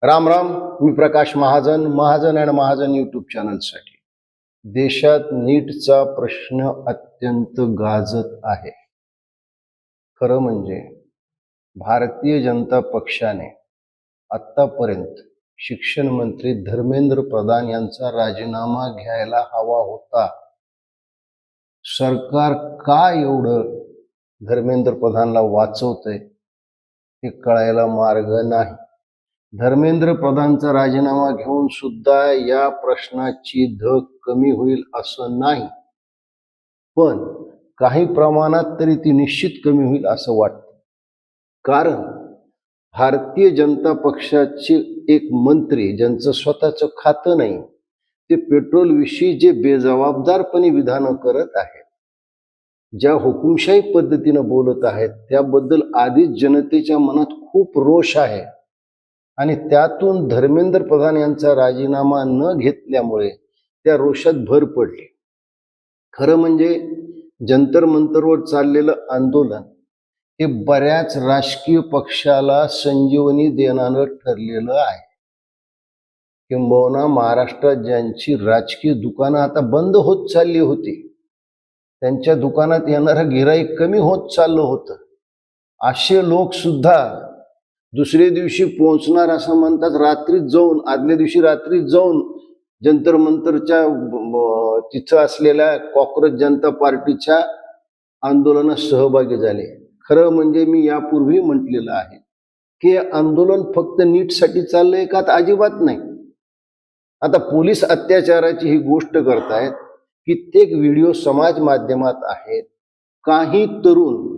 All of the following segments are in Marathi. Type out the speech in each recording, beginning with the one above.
राम राम. मी प्रकाश महाजन, महाजन अँड महाजन यूट्यूब चॅनलसाठी. देशात नीटचा प्रश्न अत्यंत गाजत आहे. खरं म्हणजे भारतीय जनता पक्षाने आत्तापर्यंत शिक्षण मंत्री धर्मेंद्र प्रधान यांचा राजीनामा घ्यायला हवा होता. सरकार का एवढं धर्मेंद्र प्रधानला वाचवतंय हे कळायला मार्ग नाही. धर्मेंद्र प्रधानचा राजीनामा घेऊन सुद्धा या प्रश्नाची धग कमी होईल असं नाही, पण काही प्रमाणात तरी ती निश्चित कमी होईल असं वाटतं. कारण भारतीय जनता पक्षाचे एक मंत्री ज्यांचं स्वतःचं खातं नाही, ते पेट्रोल विषयी जे बेजबाबदारपणे विधानं करत आहेत, ज्या हुकुमशाही पद्धतीनं बोलत आहेत, त्याबद्दल आधीच जनतेच्या मनात खूप रोष आहे. आणि त्यातून धर्मेंद्र प्रधान यांचा राजीनामा न घेतल्यामुळे त्या रोषात भर पडली. खरं म्हणजे जंतर मंतरवर चाललेलं आंदोलन हे बऱ्याच राजकीय पक्षाला संजीवनी देणारं ठरलेलं आहे. किंबहुना महाराष्ट्रात ज्यांची राजकीय दुकानं आता बंद होत चालली होती, त्यांच्या दुकानात येणारं गिऱ्हाईक कमी होत चाललं होतं, असे लोक सुद्धा दुसऱ्या दिवशी पोहोचणार असं म्हणतात, रात्रीच जाऊन आदल्या दिवशी रात्रीच जाऊन जंतर मंतरच्या तिथं असलेल्या कॉक्रोच जनता पार्टीच्या आंदोलनात सहभागी झाले. खरं म्हणजे मी यापूर्वी म्हटलेलं आहे की आंदोलन फक्त नीटसाठी चाललंय का? तर अजिबात नाही. आता पोलीस अत्याचाराची ही गोष्ट करतायत, कित्येक व्हिडिओ समाज माध्यमात आहेत. काही तरुण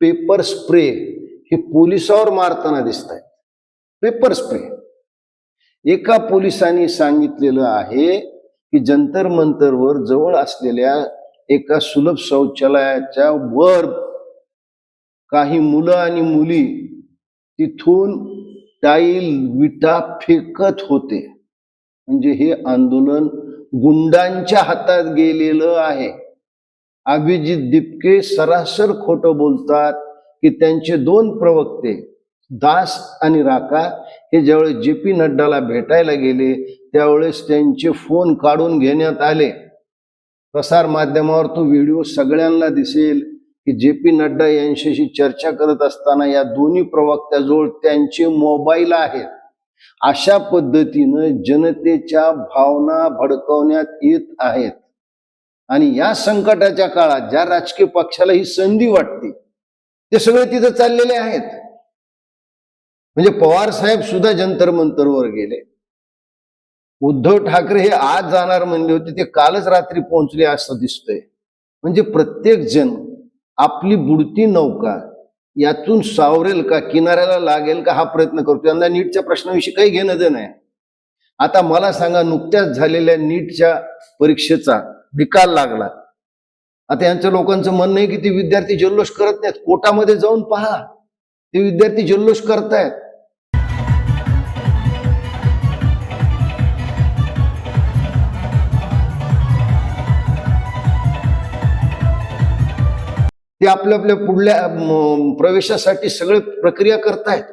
पेपर स्प्रे हे पोलिसावर मारताना दिसत आहेत. Paper spray. एका पोलिसांनी सांगितलेलं आहे की जंतर मंतरवर जवळ असलेल्या एका सुलभ शौचालयाच्या वर काही मुलं आणि मुली तिथून टाईल विटा फेकत होते. म्हणजे हे आंदोलन गुंडांच्या हातात गेलेलं आहे. अभिजित दिपके सरासर खोटं बोलतात की त्यांचे दोन प्रवक्ते दास आणि राका हे ज्यावेळेस JP नड्डाला भेटायला गेले त्यावेळेस त्यांचे फोन काढून घेण्यात आले. प्रसार माध्यमावर तो व्हिडिओ सगळ्यांना दिसेल की JP नड्डा यांच्याशी चर्चा करत असताना या दोन्ही प्रवक्त्याजवळ त्यांचे मोबाईल आहेत. अशा पद्धतीनं जनतेच्या भावना भडकवण्यात येत आहेत. आणि या संकटाच्या काळात ज्या राजकीय पक्षाला ही संधी वाटते ते सगळे तिथं चाललेले आहेत. म्हणजे पवार साहेब सुद्धा जंतर मंतरवर गेले. उद्धव ठाकरे हे आज जाणार म्हणले होते, ते कालच रात्री पोहोचले असं दिसतंय. म्हणजे प्रत्येक जण आपली बुडती नौका यातून सावरेल का, किनाऱ्याला लागेल का हा प्रयत्न करतो. त्यांना नीटच्या प्रश्नाविषयी काही घेणं देणं आहे. आता मला सांगा, नुकत्याच झालेल्या नीटच्या परीक्षेचा निकाल लागला. आता यांच्या लोकांचं म्हणणं आहे की ते विद्यार्थी जल्लोष करत नाहीत. कोर्टामध्ये जाऊन पहा, ते विद्यार्थी जल्लोष करतायत. ते आपल्या आपल्या पुढल्या प्रवेशासाठी सगळे प्रक्रिया करतायत.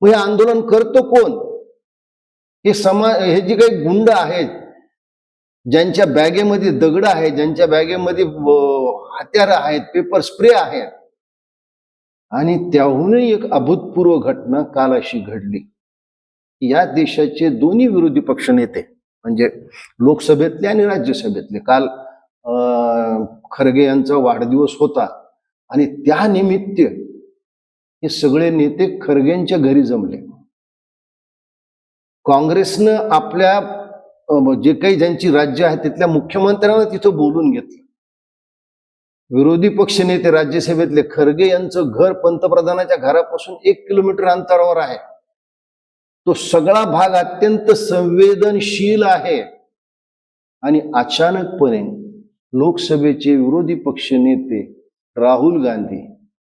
मग हे आंदोलन करतो कोण? हे हे जे काही गुंड आहेत, ज्यांच्या बॅगेमध्ये दगड आहे, ज्यांच्या बॅगेमध्ये हत्यार आहेत, पेपर स्प्रे आहेत. आणि त्याहूनही एक अभूतपूर्व घटना काल अशी घडली. या देशाचे दोन्ही विरोधी पक्ष नेते म्हणजे लोकसभेतले आणि राज्यसभेतले, काल खरगे यांचा वाढदिवस होता आणि त्यानिमित्त हे सगळे नेते खरगेंच्या घरी जमले. काँग्रेसनं आपल्या जे काही ज्यांची राज्य आहेत तिथल्या मुख्यमंत्र्यांना तिथं बोलून घेतलं. विरोधी पक्ष नेते राज्यसभेतले खरगे यांचं घर पंतप्रधानाच्या घरापासून 1 किलोमीटर अंतरावर आहे. तो सगळा भाग अत्यंत संवेदनशील आहे. आणि अचानकपणे लोकसभेचे विरोधी पक्ष नेते राहुल गांधी,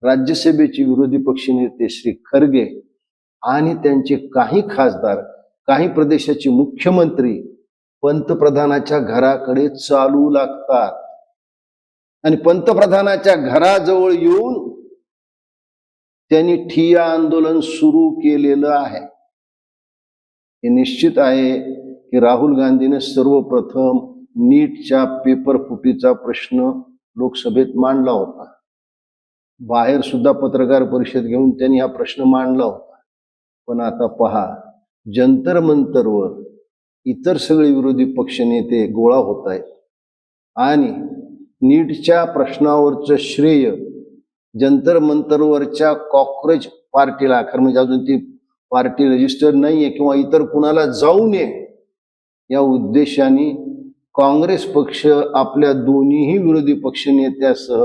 राज्यसभेचे विरोधी पक्ष नेते श्री खरगे आणि त्यांचे काही खासदार, काही प्रदेशाचे मुख्यमंत्री पंतप्रधानाच्या घराकडे चालू लागतात. आणि पंतप्रधानाच्या घराजवळ येऊन त्यांनी ठिय्या आंदोलन सुरू केलेलं आहे. हे निश्चित आहे की राहुल गांधीने सर्वप्रथम नीटच्या पेपर फुटीचा प्रश्न लोकसभेत मांडला होता. बाहेर सुद्धा पत्रकार परिषद घेऊन त्यांनी हा प्रश्न मांडला होता. पण आता पहा, जंतर मंतरवर इतर सगळे विरोधी पक्षनेते गोळा होत आहेत आणि नीटच्या प्रश्नावरचं श्रेय जंतर मंतरवरच्या कॉक्रोच पार्टीला, खरं म्हणजे अजून ती पार्टी रजिस्टर नाहीये किंवा इतर कुणाला जाऊ नये या उद्देशाने काँग्रेस पक्ष आपल्या दोन्हीही विरोधी पक्षनेत्यासह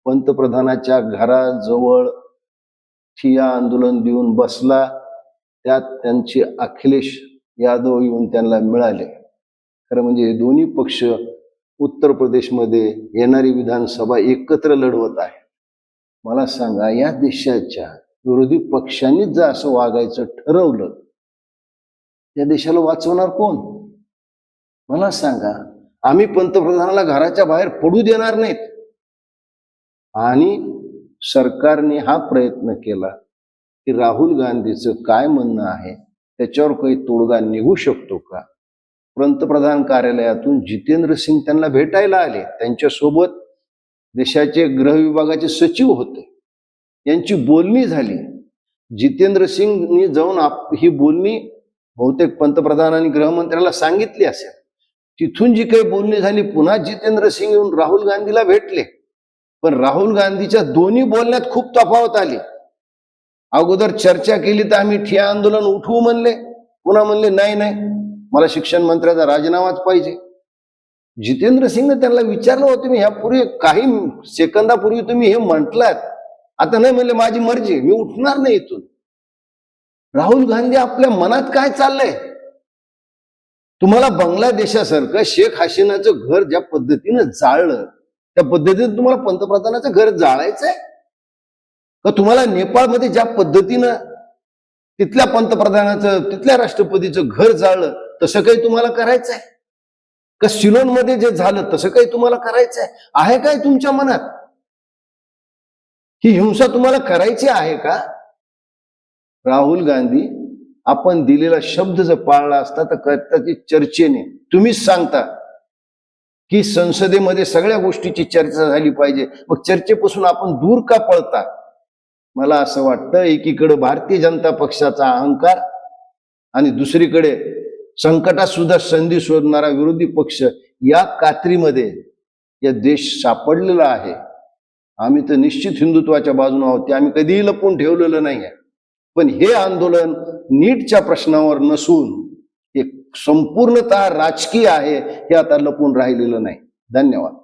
पंतप्रधानाच्या घराजवळ ठिय्या आंदोलन देऊन बसला. त्यात त्यांचे अखिलेश यादव येऊन त्यांना मिळाले. खरं म्हणजे हे दोन्ही पक्ष उत्तर प्रदेशमध्ये येणारी विधानसभा एकत्र लढवत आहे. मला सांगा, या देशाच्या विरोधी पक्षांनीच जर असं वागायचं ठरवलं, या देशाला वाचवणार कोण? मला सांगा. आम्ही पंतप्रधानाला घराच्या बाहेर पडू देणार नाहीत. आणि सरकारने हा प्रयत्न केला की राहुल गांधीचं काय म्हणणं आहे त्याच्यावर काही तोडगा निघू शकतो का. पंतप्रधान कार्यालयातून जितेंद्र सिंग त्यांना भेटायला आले. त्यांच्यासोबत देशाचे गृह विभागाचे सचिव होते. यांची बोलणी झाली. जितेंद्र सिंगनी जाऊन ही बोलणी बहुतेक पंतप्रधान आणि गृहमंत्र्याला सांगितली असेल. तिथून जी काही बोलणी झाली, पुन्हा जितेंद्र सिंग येऊन राहुल गांधीला भेटले. पण राहुल गांधीच्या दोन्ही बोलण्यात खूप तफावत आली. अगोदर चर्चा केली तर आम्ही ठिय्या आंदोलन उठवू म्हणले, पुन्हा म्हणले नाही नाही, मला शिक्षण मंत्र्याचा राजीनामाच पाहिजे. जितेंद्र सिंगने त्यांना विचारलं होतं, मी ह्यापूर्वी काही सेकंदापूर्वी तुम्ही हे म्हटलात, आता नाही म्हणले माझी मर्जी, मी उठणार नाही इथून. राहुल गांधी आपल्या मनात काय चाललंय? तुम्हाला बांगलादेशासारखं शेख हसीनाचं घर ज्या पद्धतीनं जाळलं, त्या पद्धतीनं तुम्हाला पंतप्रधानाचं घर जाळायचंय का? तुम्हाला नेपाळमध्ये ज्या पद्धतीनं तिथल्या पंतप्रधानाचं, तिथल्या राष्ट्रपतीचं घर जाळलं, तसं काही तुम्हाला करायचंय का? सिलोनमध्ये जे झालं तसं काही तुम्हाला करायचंय? आहे काय तुमच्या मनात? ही हिंसा तुम्हाला करायची आहे का? राहुल गांधी, आपण दिलेला शब्द जर पाळला असता तर कदाचित चर्चेने तुम्हीच सांगता की संसदेमध्ये सगळ्या गोष्टीची चर्चा झाली पाहिजे. मग चर्चेपासून आपण दूर का पळता? मला असं वाटतं, एकीकडे भारतीय जनता पक्षाचा अहंकार आणि दुसरीकडे संकटात सुद्धा संधी शोधणारा विरोधी पक्ष, या कात्रीमध्ये या देश सापडलेला आहे. आम्ही तर निश्चित हिंदुत्वाच्या बाजूने आहोत, ते आम्ही कधीही लपवून ठेवलेलं नाही आहे. पण हे आंदोलन नीटच्या प्रश्नावर नसून हे संपूर्णतः राजकीय आहे, हे आता लपून राहिलेलं नाही. धन्यवाद.